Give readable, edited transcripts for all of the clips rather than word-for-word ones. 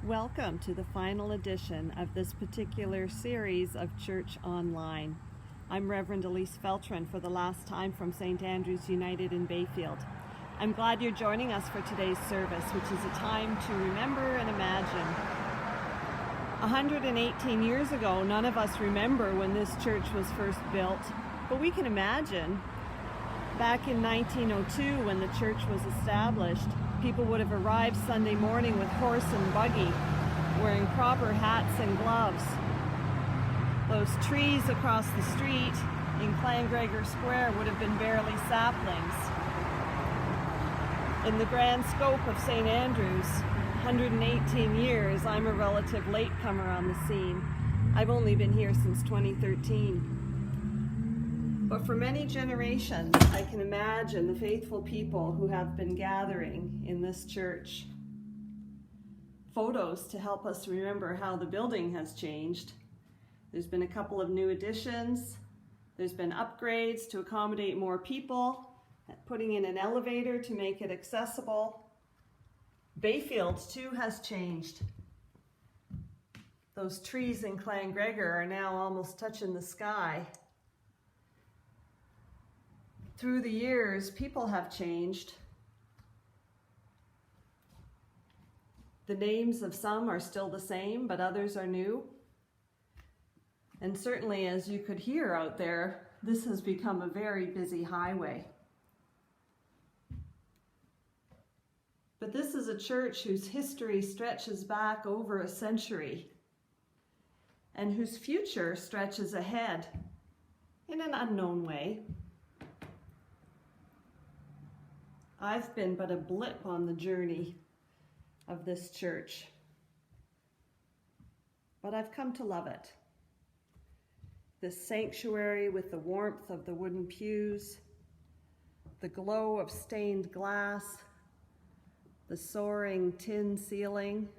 Welcome to the final edition of this particular series of Church Online. I'm Reverend Elise Feltrin for the last time from St. Andrew's United in Bayfield. I'm glad you're joining us for today's service, which is a time to remember and imagine. 118 years ago, none of us remember when this church was first built, but we can imagine. Back in 1902, when the church was established, people would have arrived Sunday morning with horse and buggy, wearing proper hats and gloves. Those trees across the street in Clangregor Square would have been barely saplings. In the grand scope of St. Andrew's, 118 years, I'm a relative latecomer on the scene. I've only been here since 2013. But for many generations, I can imagine the faithful people who have been gathering in this church. Photos to help us remember how the building has changed. There's been a couple of new additions. There's been upgrades to accommodate more people, putting in an elevator to make it accessible. Bayfield too has changed. Those trees in Clangregor are now almost touching the sky. Through the years, people have changed. The names of some are still the same, but others are new. And certainly, as you could hear out there, this has become a very busy highway. But this is a church whose history stretches back over a century and whose future stretches ahead in an unknown way. I've been but a blip on the journey of this church, but I've come to love it. This sanctuary with the warmth of the wooden pews, the glow of stained glass, the soaring tin ceiling,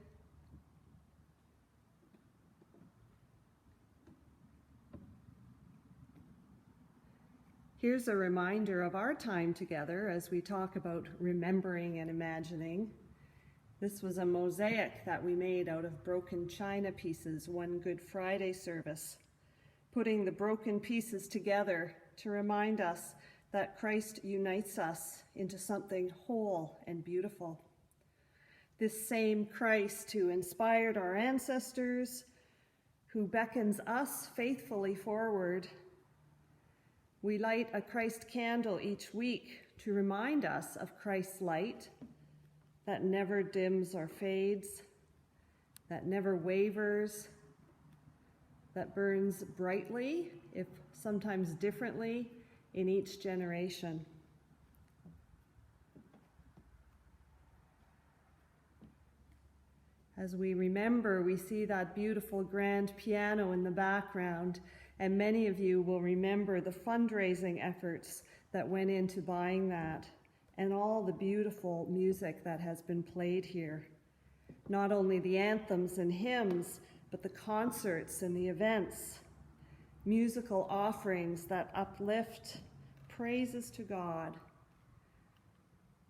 here's a reminder of our time together as we talk about remembering and imagining. This was a mosaic that we made out of broken china pieces one Good Friday service, putting the broken pieces together to remind us that Christ unites us into something whole and beautiful. This same Christ who inspired our ancestors, who beckons us faithfully forward. We light a Christ candle each week to remind us of Christ's light that never dims or fades, that never wavers, that burns brightly, if sometimes differently, in each generation. As we remember, we see that beautiful grand piano in the background, and many of you will remember the fundraising efforts that went into buying that and all the beautiful music that has been played here. Not only the anthems and hymns, but the concerts and the events, musical offerings that uplift praises to God,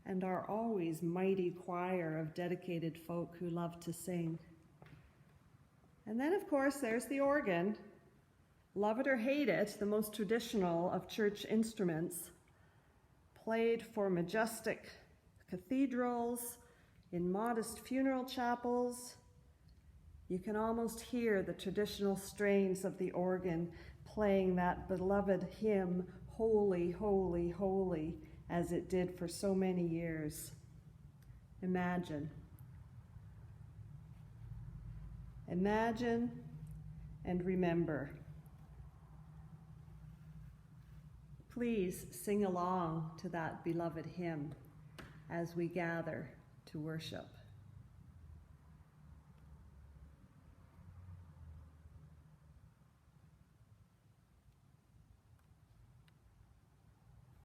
and our always mighty choir of dedicated folk who love to sing. And then, of course, there's the organ. Love it or hate it, the most traditional of church instruments, played for majestic cathedrals, in modest funeral chapels. You can almost hear the traditional strains of the organ playing that beloved hymn, Holy, Holy, Holy, as it did for so many years. Imagine. Imagine and remember. Please sing along to that beloved hymn as we gather to worship.